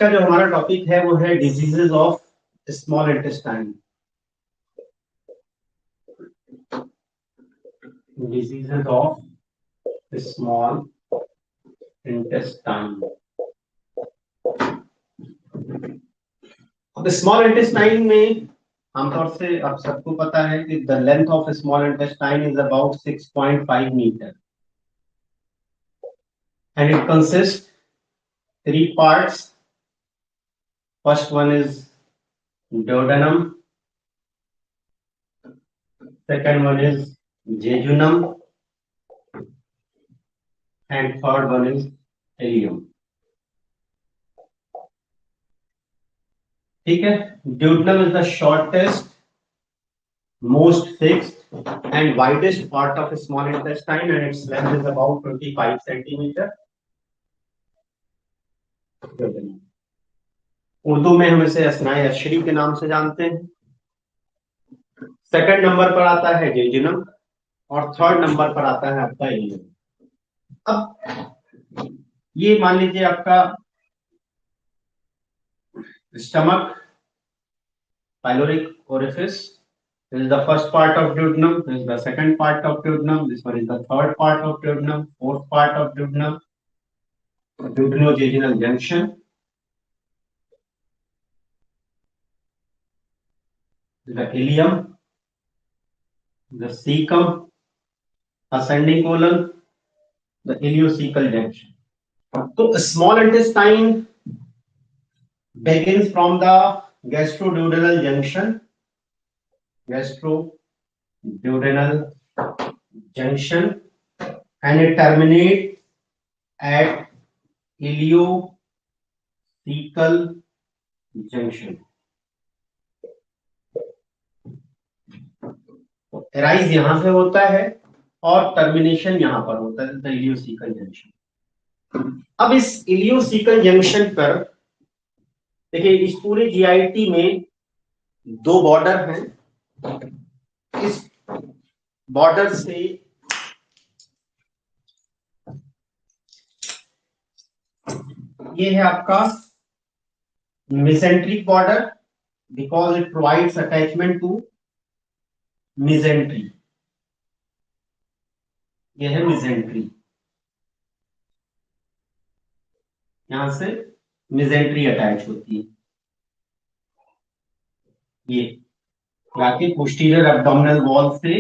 का जो हमारा टॉपिक है वो है diseases of small intestine. Diseases of small intestine. अब स्मॉल इंटेस्टाइन में आमतौर से आप सबको पता है कि the length of small intestine is about 6.5 meter and it consist three parts. First one is duodenum, second one is jejunum, and third one is ileum. ठीक है, duodenum is the shortest, most fixed and widest part of small intestine and its length is about 25 centimeter. Urdu में हम इसे अस्नाए Ashari के नाम से जानते हैं। सेकंड नंबर पर आता है जेजुनम और थर्ड नंबर पर आता है आपका इलियम। अब ये मान लीजिए आपका stomach, pyloric orifice, this is the first part of duodenum, this is the second part of duodenum, this one is the third part of duodenum, fourth part of duodenum, duodenojejunal junction, the ileum, the cecum, ascending colon, the ileocecal junction. So small intestine begins from the gastroduodenal junction, and it terminates at ileocecal junction. Arise यहां से होता है और termination यहां पर होता है, ileocaecal junction. अब इस इलियोसिकल जंक्शन पर देखिए, इस पूरे जीआईटी में दो बॉर्डर हैं। इस बॉर्डर से ये है आपका mesenteric border, because it provides attachment to mesentery. ये है मेसेंट्री, यहां से मेसेंट्री अटैच होती है, ये जाके पोस्टीरियर एब्डोमिनल वॉल से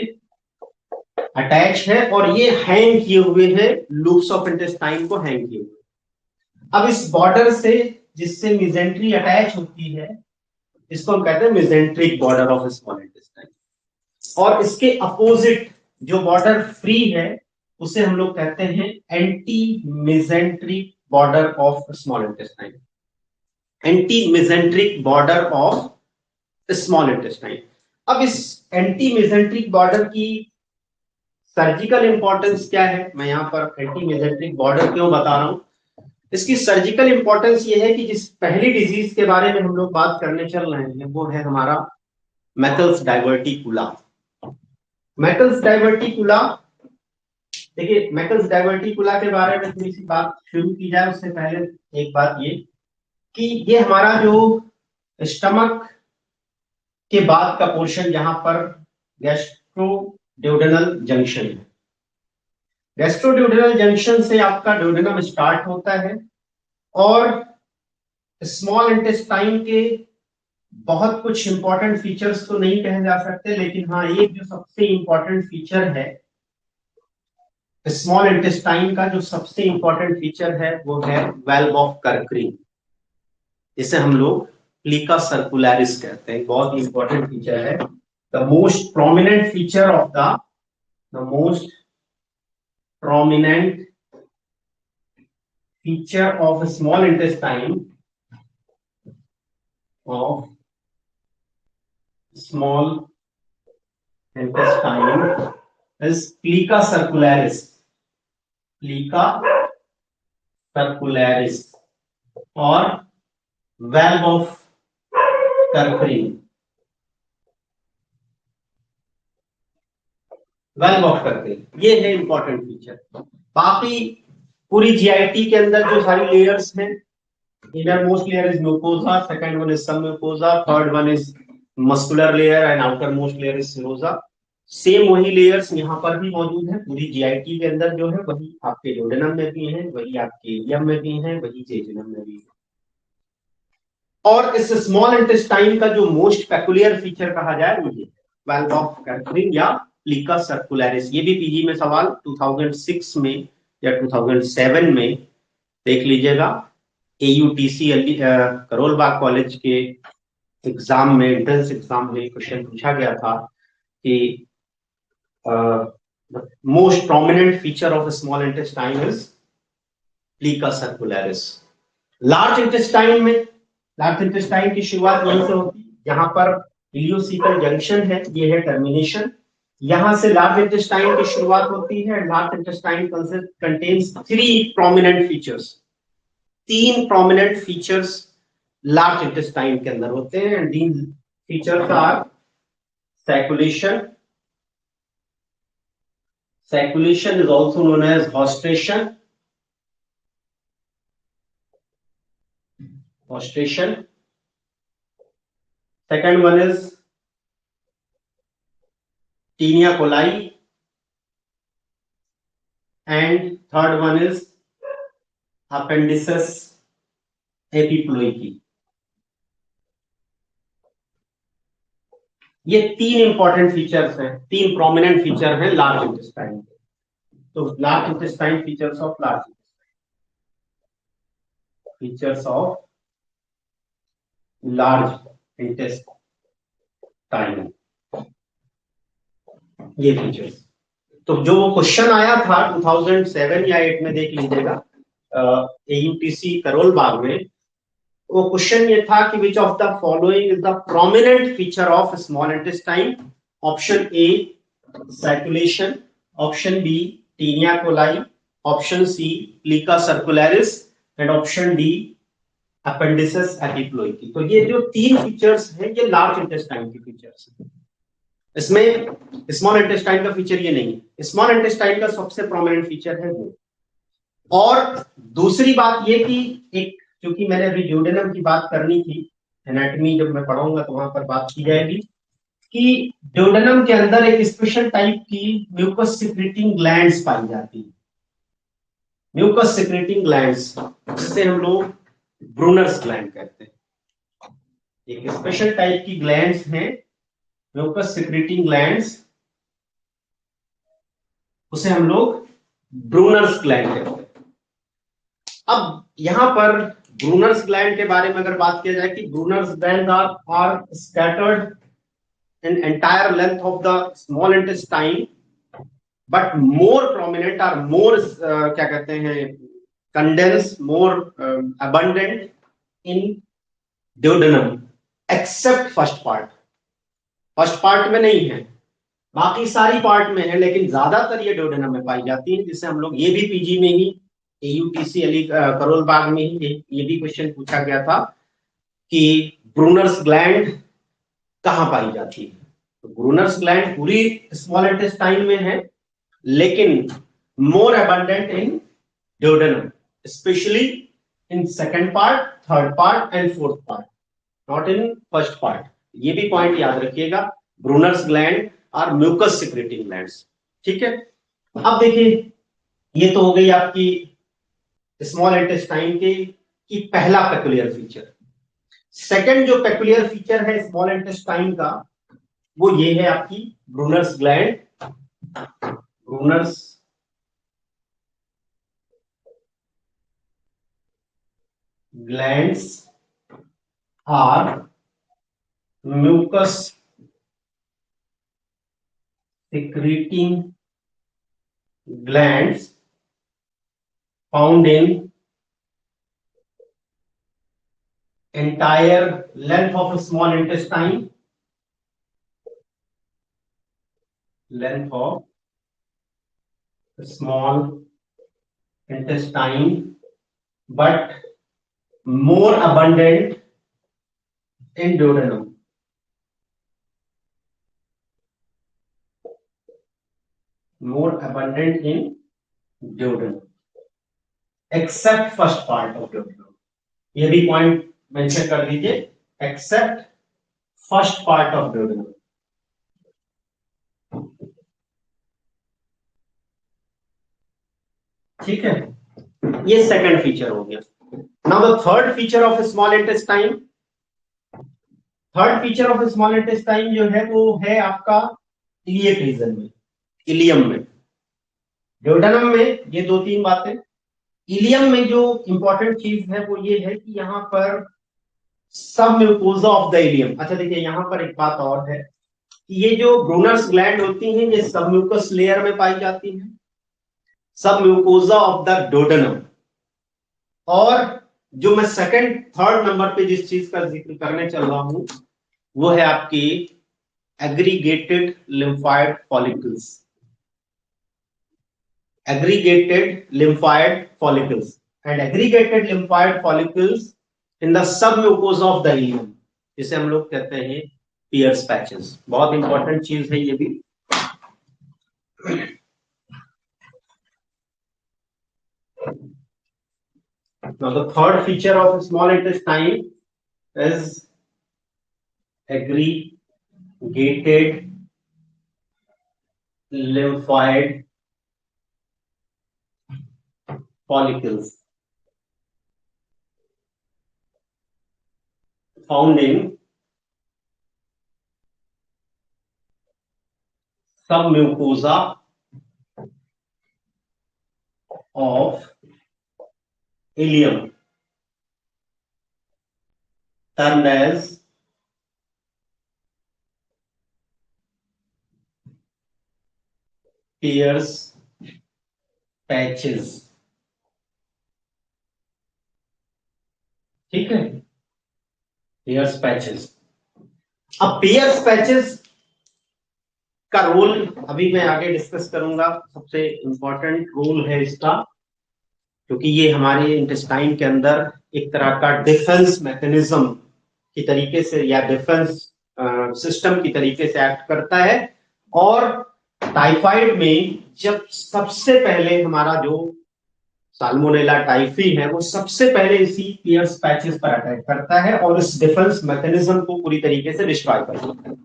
अटैच है और ये हैंग किए हुए हैं, लूप्स ऑफ इंटेस्टाइन को हैंग किए हुए। अब इस बॉर्डर से जिससे मेसेंट्री अटैच होती है, इसको हम कहते हैं mesenteric border of small intestine. और इसके अपोजिट जो बॉर्डर फ्री है उसे हम लोग कहते हैं anti mesenteric border of small intestine. Anti mesenteric border of small intestine. अब इस एंटी मेसेंट्रिक बॉर्डर की सर्जिकल इंपॉर्टेंस क्या है, मैं यहाँ पर एंटी मेसेंट्रिक बॉर्डर क्यों बता रहा हूं। इसकी सर्जिकल इंपॉर्टेंस ये है कि जिस पहली डिजीज के बारे में हम लोग बात करने चल रहे हैं वो है हमारा मैकल्स डाइवर्टिकुला। मैकल्स डाइवर्टिकुला, देखिए मैकल्स डाइवर्टिकुला के बारे में थोड़ी सी बात शुरू की जाए उससे पहले एक बात ये कि ये हमारा जो स्टमक के बाद का पोर्शन जहां पर गैस्ट्रोड्यूडेनल जंक्शन है, गैस्ट्रोड्यूडेनल जंक्शन से आपका ड्यूडेनम स्टार्ट होता है और स्मॉल इंटेस्टाइन के बहुत कुछ इंपॉर्टेंट फीचर्स तो नहीं कहे जा सकते, लेकिन हाँ एक जो सबसे इंपॉर्टेंट फीचर है स्मॉल इंटेस्टाइन का, जो सबसे इंपॉर्टेंट फीचर है वो है वाल्व ऑफ कर्करी, जिसे हम लोग प्लीका सर्कुलरिस कहते हैं। बहुत ही इंपॉर्टेंट फीचर है, the most prominent feature of the most prominent feature of small intestine is plica circularis, और valve of Kerfrin, valve of करके, ये है इंपॉर्टेंट फीचर। बाकी पूरी जीआईटी के अंदर जो सारी लेयर्स हैं Innermost layer is mucosa, second one is submucosa, third one is muscular layer and outermost layer is serosa. Same वही लेयर्स यहाँ पर भी मौजूद है पूरी जीआईटी के अंदर जो है, वही आपके डोडेनम में भी है, वही आपके इलियम में भी है, वही जेजुनम में भी है। और इस स्मॉल इंटेस्टाइन का जो मोस्ट पेकुलियर फीचर कहा जाए वो ये वाल्व ऑफ कैथरीन या प्लीका सर्कुलरिस। ये भी पीजी में सवाल 2006 में या 2007 में देख लीजिएगा, एयूटीसी करोल बाग कॉलेज के एग्जाम में, एंट्रेंस एग्जाम में क्वेश्चन पूछा गया था कि most prominent feature of small intestine is plica circularis. Large intestine में, लार्ज इंटेस्टाइन की शुरुआत वहीं से होती है, यहाँ पर इलियोसिकल जंक्शन है, ये है टर्मिनेशन। यहां से लार्ज इंटेस्टाइन की शुरुआत होती है। Large intestine contains three prominent features, तीन प्रोमिनेंट फीचर्स लार्ज इंटेस्टाइन के अंदर होते हैं, and these features are sacculation, sacculation is also known as haustration, hostration. Second one is Taenia coli, and third one is Appendices epiploidy. ये तीन important features हैं, तीन prominent feature हैं large intestine के। तो large intestine features of large features of large intestine, ये features. तो जो वो क्वेश्चन आया था 2007 या 8 में देख लीजिएगा, एयूटीसी करोल बाग में, वो क्वेश्चन ये था कि which of the following is the prominent feature of small intestine. Option A circulation, option B taenia coli, option C plica circularis, and option D appendices epiploicae. तो ये जो तीन फीचर्स हैं ये लार्ज इंटेस्टाइन के फीचर्स हैं। इसमें small intestine का फीचर ये नहीं है। स्मॉल इंटेस्टाइन का सबसे प्रोमिनेंट फीचर है वो। और दूसरी बात ये कि एक, क्योंकि मैंने अभी ड्यूडेनम की बात करनी थी, एनाटॉमी जब मैं पढ़ाऊंगा तो वहां पर बात की जाएगी कि ड्यूडेनम के अंदर एक स्पेशल टाइप की म्यूकस सिक्रेटिंग ग्लैंड्स पाई जाती है। म्यूकस सिक्रेटिंग ग्लैंड्स, जिसे हम लोग ब्रूनर्स ग्लैंड कहते हैं। एक स्पेशल टाइप की ग्लैंड्स हैं म्यूकस सिक्रेटिंग ग्लैंड्स, उसे हम लोग ब्रूनर्स ग्लैंड कहते हैं। अब यहां पर ब्रूनर्स ग्लैंड के बारे में अगर बात किया जाए कि Brunner's gland are scattered in entire length of the small intestine, but more prominent are more क्या कहते हैं, condense, more abundant in duodenum, except first part. First part में नहीं है, बाकी सारी पार्ट में है, लेकिन ज्यादातर ये ड्यूडेनम में पाई जाती है, जिसे हम लोग, ये भी पीजी में ही एयूटीसी अली करोल बाग में ही ये भी क्वेश्चन पूछा गया था कि ब्रूनर्स ग्लैंड कहां पाई जाती है। तो ब्रूनर्स ग्लैंड पूरी स्मॉल इंटेस्टाइन में है, लेकिन मोर abundant in duodenum, specially in second part, third part and fourth part, not in first part. ये भी पॉइंट याद रखिएगा, ब्रूनर्स ग्लैंड और म्यूकस सिक्रेटिंग ग्लैंड्स। ठीक है, अब देखिए, ये तो हो गई आपकी स्मॉल इंटेस्टाइन के की पहला पेकुलियर फीचर। सेकंड जो पेकुलियर फीचर है स्मॉल इंटेस्टाइन का, वो ये है आपकी Brunner's gland. Brunner's glands are mucus secreting glands found in entire length of a small intestine, length of a small intestine, but more abundant in duodenum. More abundant in duodenum, except first part of duodenum. ये भी point mention कर दीजिए, accept first part of duodenum. ठीक है, ये second feature हो गया। Now the third feature of small intestine, third feature of small intestine जो है वो है आपका इलियक रीजन में, इलियम में। ड्यूडेनम में ये दो तीन बातें, इलियम में जो इंपॉर्टेंट चीज है वो ये है कि यहाँ पर सब म्यूकोजा ऑफ द इलियम। अच्छा देखिए, यहाँ पर एक बात और है कि ये जो ब्रूनर्स ग्लैंड होती हैं ये सब म्यूकस लेयर में पाई जाती हैं, सब म्यूकोजा ऑफ द डोडेनम। और जो मैं सेकंड थर्ड नंबर पे जिस चीज का जिक्र करने चल रहा हूं वो है आपकी aggregated lymphoid follicles, aggregated lymphoid follicles and aggregated lymphoid follicles in the sub mucosa of the ilium, जिसे हम लोग कहते हैं पियर्स पैचेस। बहुत इंपॉर्टेंट चीज है ये भी। Now the third feature of small intestine is aggregated lymphoid follicles found in submucosa of ileum, termed as Pierce patches। ठीक है, पियर्स पैचेस। अब पियर्स पैचेस का रोल अभी मैं आगे डिस्कस करूंगा। सबसे इंपॉर्टेंट रोल है इसका, क्योंकि ये हमारे इंटेस्टाइन के अंदर एक तरह का डिफेंस मैकेनिज्म की तरीके से या डिफेंस सिस्टम की तरीके से एक्ट करता है। और टाइफाइड में जब सबसे पहले हमारा जो साल्मोनेला टाइफी है वो सबसे पहले इसी पियर्स पैचेस पर अटैक करता है और इस डिफेंस मैकेनिज्म को पूरी तरीके से डिस्ट्रॉय कर देता है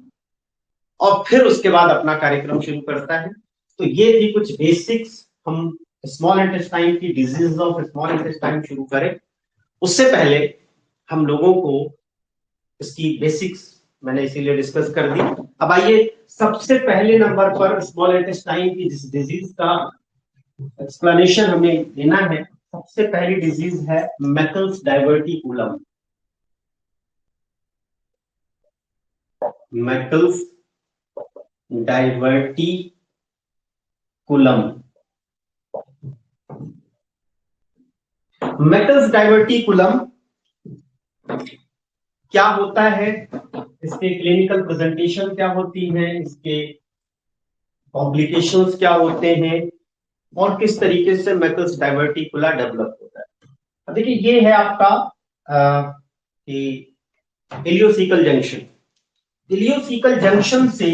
और फिर उसके बाद अपना कार्यक्रम शुरू करता है। तो ये थी कुछ बेसिक्स। हम स्मॉल इंटेस्टाइन की डिजीज ऑफ स्मॉल इंटेस्टाइन शुरू करें उससे पहले हम लोगों को इसकी बेसिक्स मैंने इसीलिए डिस्कस कर दी। अब आइए सबसे पहले नंबर पर स्मॉल इंटेस्टाइन की जिस डिजीज का एक्सप्लेनेशन हमें देना है, सबसे पहली डिजीज है मैकल्स डाइवर्टिकुलम। मैकल्स डाइवर्टिकुलम, मैकल्स डाइवर्टिकुलम क्या होता है, इसके क्लिनिकल प्रेजेंटेशन क्या होती है, इसके कॉम्प्लिकेशंस क्या होते हैं और किस तरीके से मैकल्स डाइवर्टिकुला डेवलप होता है। अब देखिए, ये है आपका इलियोसिकल जंक्शन। इलियोसिकल जंक्शन से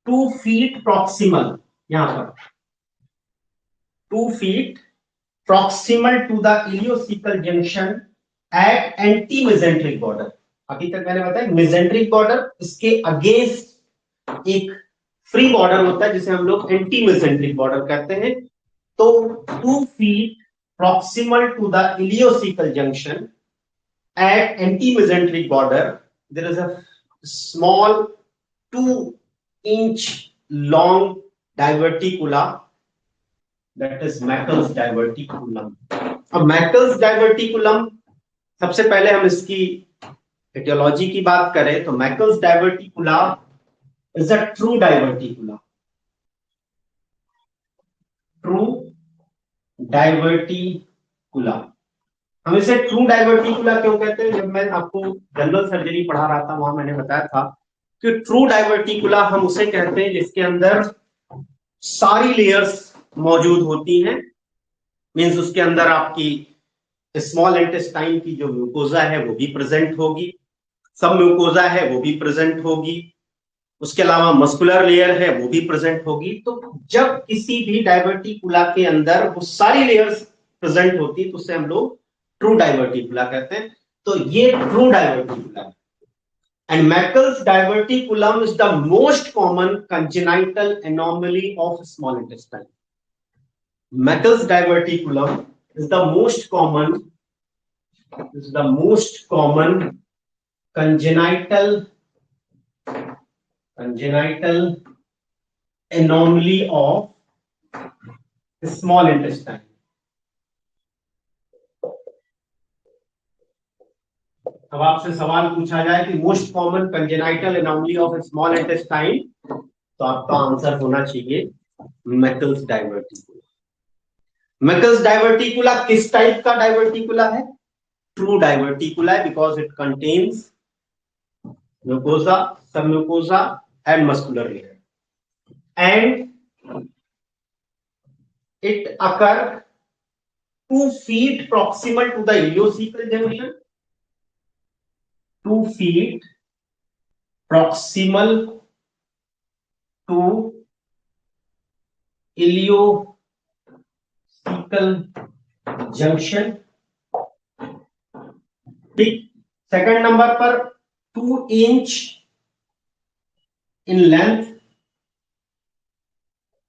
2 फीट प्रॉक्सिमल, यहां पर 2 feet proximal to the ileocecal junction at anti mesenteric border. अभी तक मैंने बताया मेसेंट्रिक बॉर्डर, इसके अगेंस्ट एक फ्री बॉर्डर होता है जिसे हम लोग एंटी मेसेंट्रिक बॉर्डर कहते हैं। तो 2 feet proximal to the ileocecal junction at anti-mesenteric border there is a small 2-inch long diverticula, that is Meckel's diverticulum। अब Meckel's diverticulum, सबसे पहले हम इसकी एटियोलॉजी की बात करें तो Meckel's diverticula is a true diverticula। True diverticula, हम इसे ट्रू डाइवर्टिकुला क्यों कहते हैं? जब मैं आपको जनरल सर्जरी पढ़ा रहा था वहां मैंने बताया था कि ट्रू डाइवर्टिकुला हम उसे कहते हैं जिसके अंदर सारी लेयर्स मौजूद होती हैं। मींस उसके अंदर आपकी स्मॉल इंटेस्टाइन की जो म्यूकोजा है वो भी प्रेजेंट होगी, सब म्यूकोजा है वो भी प्रेजेंट होगी, उसके अलावा मस्कुलर लेयर है वो भी प्रेजेंट होगी। तो जब किसी भी डाइवर्टिकुला के अंदर वो सारी लेयर्स प्रेजेंट होती तो उसे हम लोग ट्रू डाइवर्टिकुला कहते हैं। तो ये ट्रू डाइवर्टिकुला है। And Meckel's diverticulum is the most common congenital anomaly of small intestine. Meckel's diverticulum is the most common congenital anomaly of small intestine. अब आपसे सवाल पूछा जाए कि most common congenital anomaly of small intestine, तो आपका answer होना चाहिए मैकल्स डाइवर्टिकुला। मैकल्स डाइवर्टिकुला किस टाइप का डाइवर्टिकुला है? ट्रू डाइवर्टिकुला है, because it contains mucosa, submucosa and muscular layer, and it occur 2 feet proximal to the ileocecal junction, 2 feet proximal to ileocecal junction। ठीक। Second number पर 2 inch in length,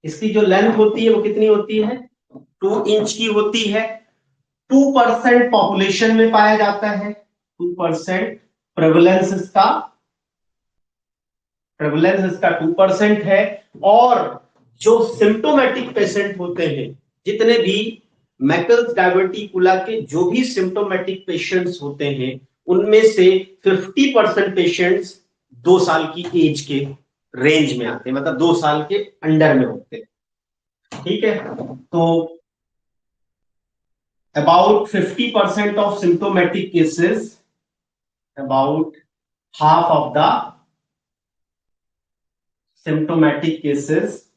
इसकी जो length होती है वो कितनी होती है? 2 इंच की होती है। 2% पॉपुलेशन में पाया जाता है, 2% प्रेवलेंस इसका 2% है। और जो सिम्टोमेटिक पेशेंट होते हैं, जितने भी मैकल्स डाइवर्टिकुला के जो भी सिम्टोमेटिक पेशेंट्स होते हैं, उनमें से 50% पेशेंट्स 2 साल की एज के रेंज में आते हैं, मतलब 2 साल के अंडर में होते हैं। ठीक है, तो about 50% of symptomatic cases, about half of the symptomatic cases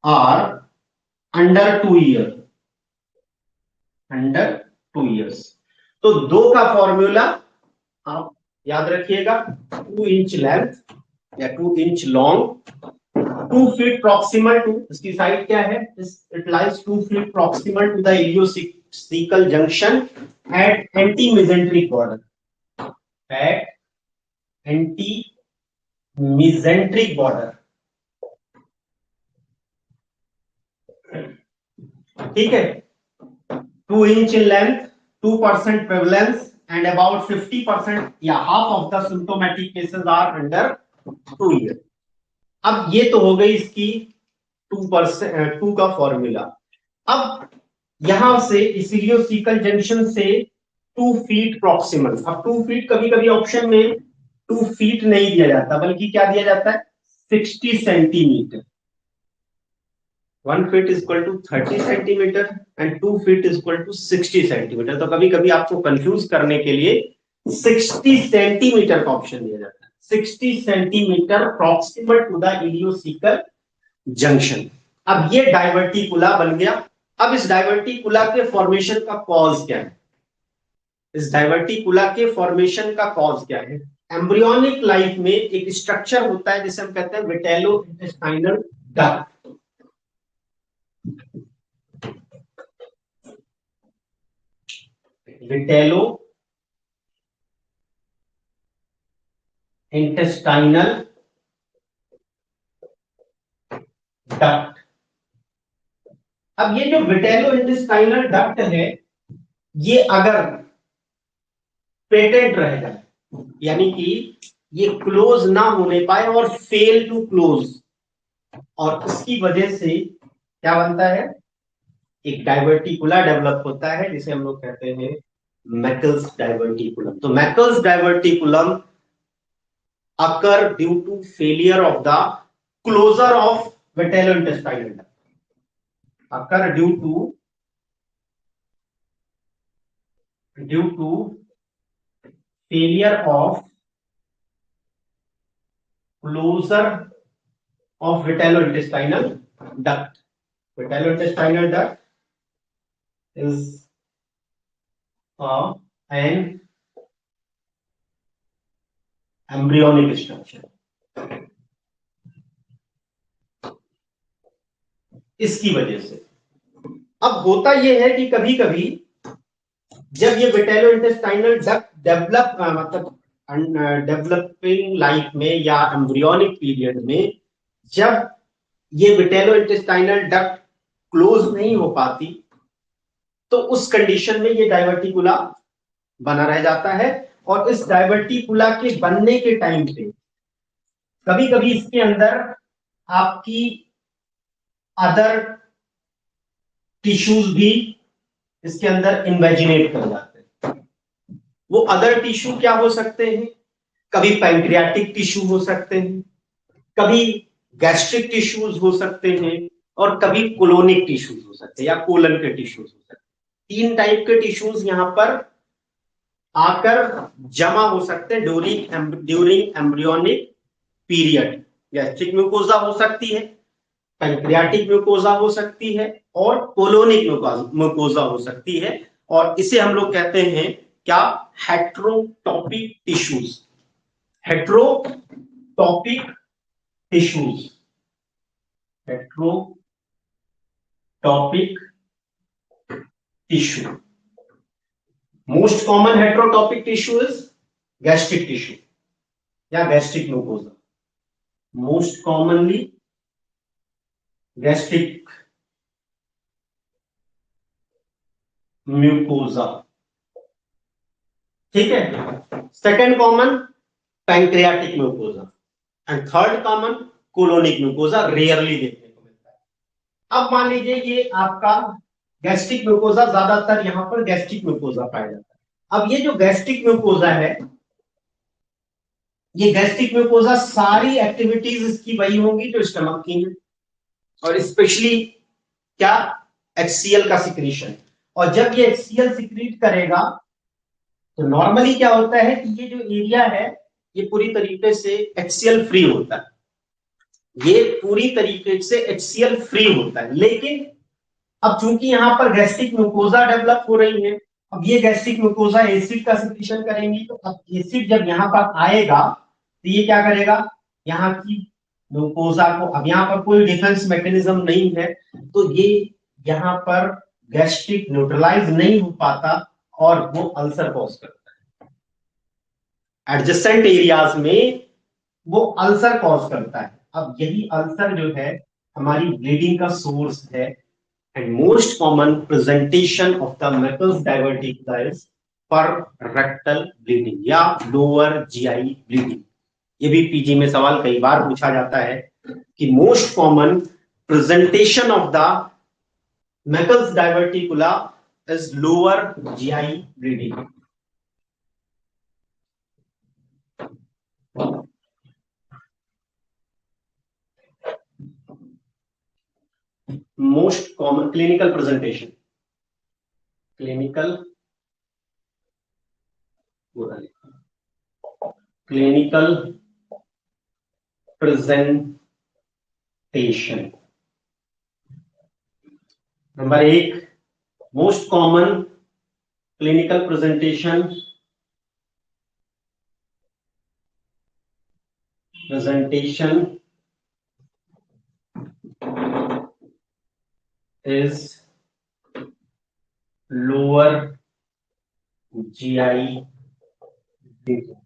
are under 2 years। तो 2 का फॉर्मूला आप याद रखिएगा, 2 इंच लेंथ या 2 inch long, 2 feet proximal to, इसकी साइड क्या है? It lies 2 feet proximal to the ileocecal junction at anti-mesenteric border, at anti-mesenteric border। ठीक है, 2 inch in length, 2% prevalence, and about 50% या half of the symptomatic cases are under 2 years। अब ये तो हो गई इसकी 2% का फॉर्मूला। अब यहां से इलियोसेकल जंक्शन से 2 feet प्रॉक्सिमल, अब 2 feet कभी कभी ऑप्शन में 2 feet नहीं दिया जाता, बल्कि क्या दिया जाता है? 60 centimetre. 1 feet is equal to 30 centimetre and 2 feet is equal to 60 centimetre. तो कभी कभी आपको कंफ्यूज करने के लिए 60 सेंटीमीटर का ऑप्शन दिया जाता है, 60 centimeter proximal to the ileocecal junction. अब ये डाइवर्टिकुला बन गया। अब इस डाइवर्टिकुला के फॉर्मेशन का कॉज क्या है? इस डाइवर्टिकुला के फॉर्मेशन का कॉज क्या है? एम्ब्रियोनिक लाइफ में एक स्ट्रक्चर होता है जिसे हम कहते हैं vitello intestinal duct. Vitello intestinal duct. अब ये जो विटेलो इंटेस्टाइनल डक्ट है, ये अगर पेटेंट रह जाए, यानी कि ये क्लोज ना होने पाए और फेल टू क्लोज, और इसकी वजह से क्या बनता है? एक डाइवर्टिकुला डेवलप होता है जिसे हम लोग कहते हैं मैकल्स डाइवर्टिकुलम। तो मैकल्स diverticulum occur due to failure of the closure of vitellointestinal duct, occur due to failure of closure of vitellointestinal duct। Vitellointestinal duct is an embryonic structure। इसकी वजह से। अब होता यह है कि कभी कभी जब ये विटेलो इंटेस्टाइनल डक्ट डेवलप मतलब डेवलपिंग लाइफ में या एम्ब्रियोनिक पीरियड में जब ये विटेलो इंटेस्टाइनल डक्ट क्लोज नहीं हो पाती तो उस कंडीशन में ये डाइवर्टिकुला बना रह जाता है। और इस डाइवर्टिकुला के बनने के टाइम पे कभी कभी इसके अंदर आपकी अदर टिश्यूज भी इसके अंदर इन्वेजिनेट कर जाते हैं। वो अदर टिश्यू क्या हो सकते हैं? कभी पैंक्रियाटिक टिश्यू हो सकते हैं, कभी गैस्ट्रिक टिश्यूज हो सकते हैं, और कभी कोलोनिक टिश्यूज हो सकते हैं या कोलन के टिश्यूज हो सकते हैं। 3 टाइप के टिश्यूज यहां पर आकर जमा हो सकते हैं during embryonic period. Gastric mucosa हो सकती है, पैंक्रियाटिक म्यूकोजा हो सकती है, और कोलोनिक म्यूकोजा हो सकती है। और इसे हम लोग कहते हैं क्या? Heterotopic tissues. Heterotopic tissues, heterotopic tissue. Most common heterotopic tissue is gastric tissue या gastric mucosa. Most commonly gastric mucosa, ठीक है। Second common pancreatic mucosa and third common colonic mucosa, rarely देखने को मिलता है। अब मान लीजिए ये आपका गैस्ट्रिक म्यूकोजा, ज्यादातर यहां पर गैस्ट्रिक म्यूकोजा पाया जाता है। अब ये जो गैस्ट्रिक म्यूकोजा है, ये गैस्ट्रिक म्यूकोजा सारी एक्टिविटीज इसकी वही होंगी जो स्टमक की है, और स्पेशली क्या? HCl का सिक्रीशन। और जब ये HCl सिक्रीट करेगा तो नॉर्मली क्या होता है कि ये जो एरिया है ये पूरी तरीके से HCl फ्री होता है, ये पूरी तरीके से HCl फ्री होता है। लेकिन अब चूंकि यहां पर गैस्ट्रिक म्यूकोजा डेवलप हो रही है, अब ये गैस्ट्रिक म्यूकोजा एसिड का सिक्रीशन करेंगी, तो अब एसिड जब यहां पर आएगा तो ये क्या करेगा? यहाँ की ग्लूकोजा को, अब यहाँ पर कोई डिफेंस मैकेनिज्म नहीं है, तो ये यहाँ पर गैस्ट्रिक न्यूट्रलाइज नहीं हो पाता और वो अल्सर कॉज करता है। एडजेसेंट एरियाज में वो अल्सर कॉज करता है। अब यही अल्सर जो है हमारी ब्लीडिंग का सोर्स है। And most common presentation of the metals diverticula is पर रेक्टल ब्लीडिंग या लोअर जीआई ब्लीडिंग। ये भी पीजी में सवाल कई बार पूछा जाता है कि most common presentation of the metals diverticula is lower GI bleeding. Most common clinical presentation, clinical clinical presentation. Number 1, most common clinical presentation is lower GI bleeding।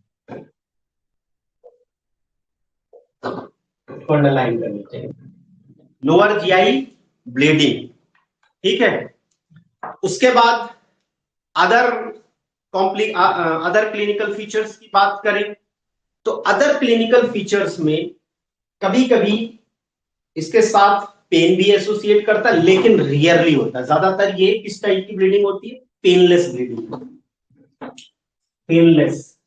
Underline करनी चाहिए, लोअर जीआई ब्लीडिंग, ठीक है। उसके बाद other other clinical features की बात करें तो अदर क्लिनिकल फीचर्स में कभी कभी इसके साथ पेन भी एसोसिएट करता है, लेकिन रियरली होता है। ज्यादातर ये किस टाइप की ब्लीडिंग होती है? Painless bleeding, painless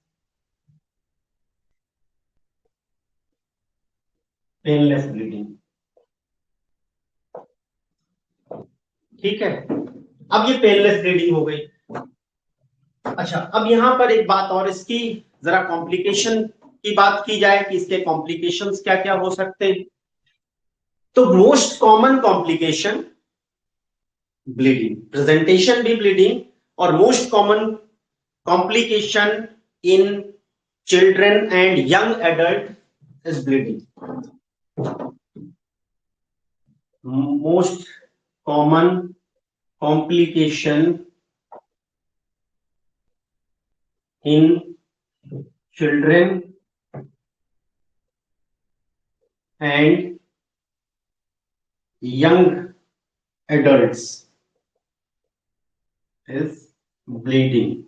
painless bleeding, ठीक है। अब ये पेनलेस ब्लीडिंग हो गई। अच्छा, अब यहां पर एक बात और, इसकी जरा कॉम्प्लिकेशन की बात की जाए कि इसके कॉम्प्लिकेशंस क्या क्या हो सकते हैं। तो most common complication bleeding, presentation भी ब्लीडिंग, और most common complication in children and young adult is bleeding. Most common complication in children and young adults is bleeding.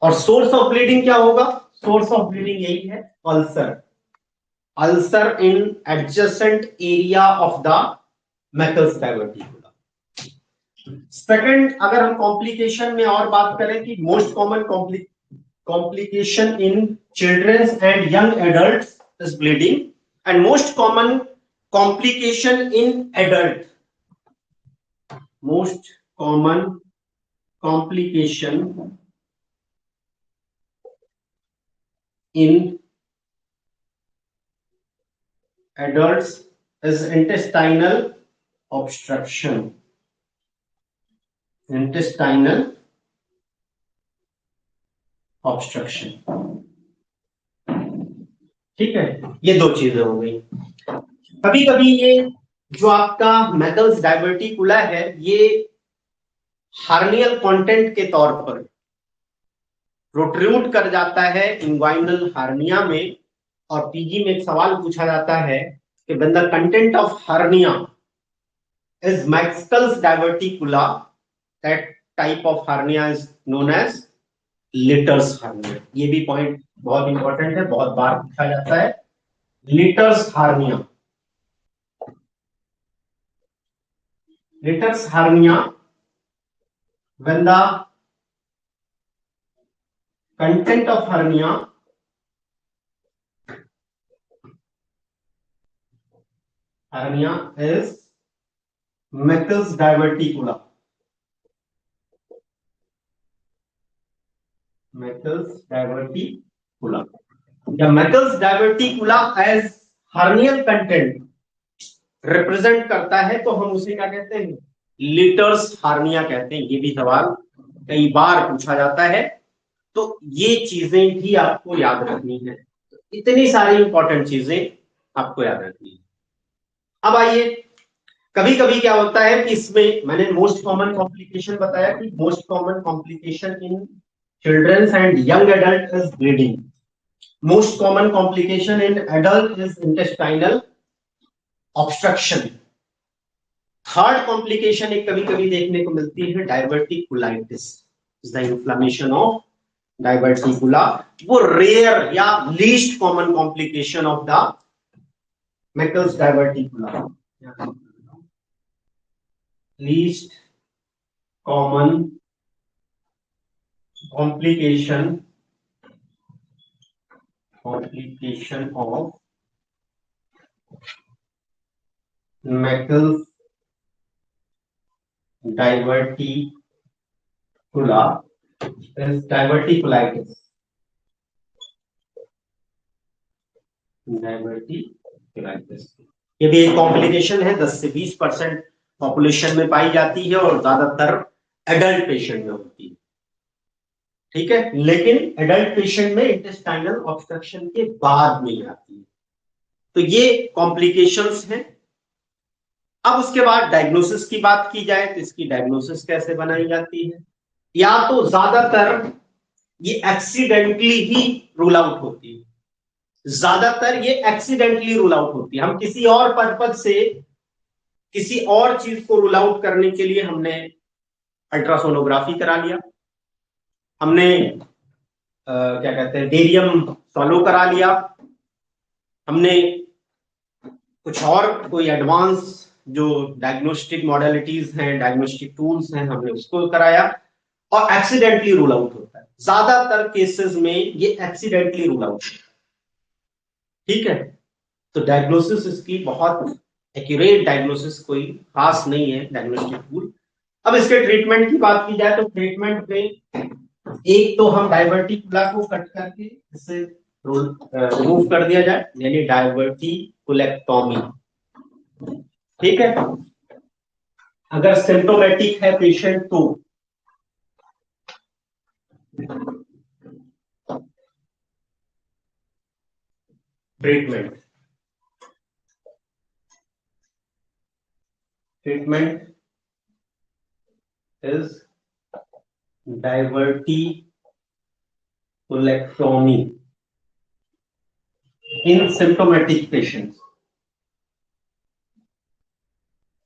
और सोर्स ऑफ ब्लीडिंग क्या होगा? सोर्स ऑफ ब्लीडिंग यही है, ulcer. Ulcer in adjacent area of the Meckel's diverticula. Second, अगर हम complication में और बात करें कि most common complication in childrens and young adults is bleeding, and most common complication in adult, most common complication in adults is intestinal obstruction, intestinal obstruction। ठीक है, ये दो चीजें हो गई। कभी कभी ये जो आपका मैकल्स डायवर्टिकुला है, ये हार्नियल कंटेंट के तौर पर प्रोट्रूड कर जाता है इंग्वाइनल हार्निया में, और पीजी में एक सवाल पूछा जाता है कि when the content of hernia is Meckel's diverticula, that type of hernia is known as Littre's hernia. ये भी पॉइंट बहुत इंपॉर्टेंट है, बहुत बार पूछा जाता है। Litres hernia, litres hernia when the content of hernia is Meckel's diverticula, Meckel's diverticula। The Meckel's diverticula as hernial content represent करता है, तो हम उसे क्या कहते हैं? लिटर्स हार्निया कहते हैं। ये भी सवाल कई बार पूछा जाता है, तो ये चीजें भी आपको याद रखनी है। इतनी सारी इंपॉर्टेंट चीजें आपको याद रखनी है। अब आइए, कभी कभी क्या होता है कि इसमें मैंने मोस्ट कॉमन कॉम्प्लिकेशन बताया कि most common complication in childrens and young adult is bleeding. Most common complication in adult is intestinal obstruction. Third complication एक कभी कभी देखने को मिलती है diverticulitis, is the inflammation of diverticula. वो रेयर या least common complication of the Meckel's diverticula, least common complication of Meckel's diverticula is diverticulitis, diverticulitis। ये भी एक कॉम्प्लिकेशन है, 10 से 20% पॉपुलेशन में पाई जाती है और ज्यादातर एडल्ट पेशेंट में होती है। ठीक है, लेकिन एडल्ट पेशेंट में इंटेस्टाइनल ऑब्स्ट्रक्शन के बाद में आती है। तो ये कॉम्प्लिकेशंस हैं। अब उसके बाद डायग्नोसिस की बात की जाए तो इसकी डायग्नोसिस कैसे बनाई जाती है? या तो ज्यादातर ये एक्सीडेंटली ही रूल आउट होती है, ज्यादातर ये एक्सीडेंटली रूल आउट होती है। हम किसी और पर्पज से किसी और चीज को रूल आउट करने के लिए हमने अल्ट्रासोनोग्राफी करा लिया, हमने क्या कहते हैं बेरियम सॉलो करा लिया, हमने कुछ और कोई एडवांस जो डायग्नोस्टिक मॉडलिटीज हैं, डायग्नोस्टिक टूल्स हैं, हमने उसको कराया और एक्सीडेंटली रूल आउट होता है। ज्यादातर केसेस में ये एक्सीडेंटली रूल आउट होता है। ठीक है, तो डायग्नोसिस इसकी बहुत एक्यूरेट डायग्नोसिस कोई खास नहीं है डायग्नोस्टिक टूल। अब इसके ट्रीटमेंट की बात की जाए तो ट्रीटमेंट में एक तो हम डायवर्टिकुला को कट करके इससे रिमूव कर दिया जाए, यानी डायवर्टिकुलेक्टोमी। ठीक है, अगर सिम्टोमेटिक है पेशेंट तो treatment treatment is diverticulectomy in symptomatic patients.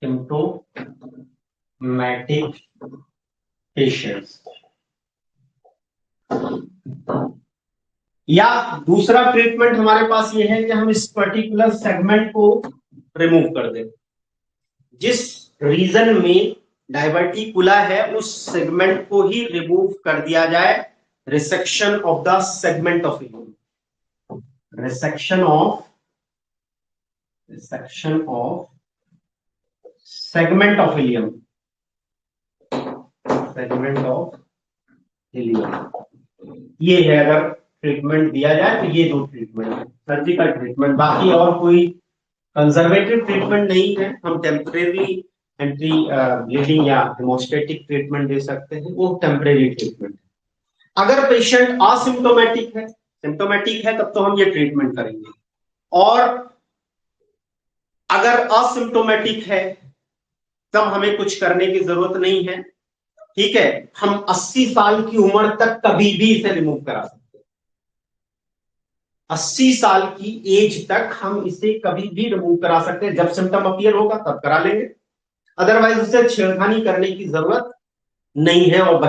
Symptomatic patients. या दूसरा ट्रीटमेंट हमारे पास ये है कि हम इस पर्टिकुलर सेगमेंट को रिमूव कर दें। जिस रीजन में डायवर्टिकुला है उस सेगमेंट को ही रिमूव कर दिया जाए। Resection of the segment of ileum, resection of segment of ileum, segment of ileum. ये है, अगर ट्रीटमेंट दिया जाए तो ये दो ट्रीटमेंट है, सर्जिकल ट्रीटमेंट। बाकी और कोई कंजर्वेटिव ट्रीटमेंट नहीं है। हम टेम्परेरी एंटी ब्लीडिंग या हेमोस्टेटिक ट्रीटमेंट दे सकते हैं, वो टेम्परेरी ट्रीटमेंट है। अगर पेशेंट असिम्प्टोमेटिक है, सिम्प्टोमेटिक है, तब तो हम ये ट्रीटमेंट करेंगे। और अगर असिम्प्टोमेटिक है तब हमें कुछ करने की जरूरत नहीं है। ठीक है, हम 80 साल की उम्र तक कभी भी इसे रिमूव करा सकते हैं। 80 साल की एज तक हम इसे कभी भी रिमूव करा सकते हैं। जब सिम्टम अपीयर होगा तब करा लेंगे, अदरवाइज उसे छेड़खानी करने की जरूरत नहीं है। और